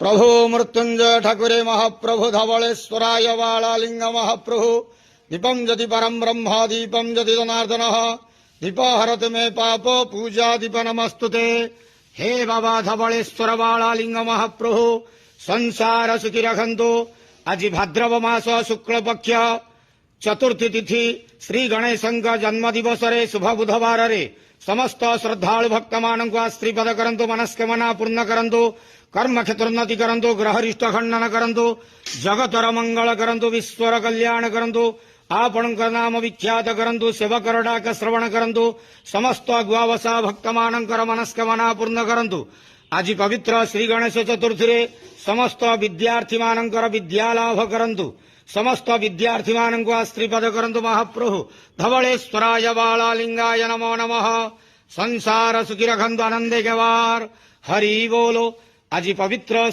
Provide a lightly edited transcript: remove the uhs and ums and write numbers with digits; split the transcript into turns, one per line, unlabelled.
प्रभु मृत्युंजय ठाकुरे महाप्रभु धवलेश्वराय बालालिंग महाप्रभु दीपम जदि परम ब्रह्म दीपम जदि जनार्दन दीप हरत मे पाप पूजा दीप नमस्तुते। हे बाबा धवलेश्वर बालालिंग महाप्रभु संसार सुखी रखंतु। आज भाद्रव मास शुक्ल पक्ष चतुर्थी तिथि श्री गणेश जन्म दिवस शुभ बुधवार समस्त श्रद्धालु भक्त मान आश्रीपद करंतु मनस्कामना पूर्ण करंतु कर्म क्षेत्रोन्नति करंतु ग्रहरिष्ट खंडन करंतु जगतर मंगल करंतु विश्वर कल्याण करंतु आपण नाम विख्यात करंतु सेवकर डाक श्रवण करंतु समस्त गुआवसा भक्त मानकर मनस्कामना पूर्ण करंतु। आज पवित्र श्री गणेश चतुर्थी रे समस्त विद्यार्थी मानकर विद्या लाभ करंतु समस्त विद्यार्थी मानक आश्रीपद करंतु। महाप्रभु धवलेश्वराय बालालिंगाय नमो नमः। संसार सुखी रखंतु आनंदे के वार हरि बोलो। आज पवित्र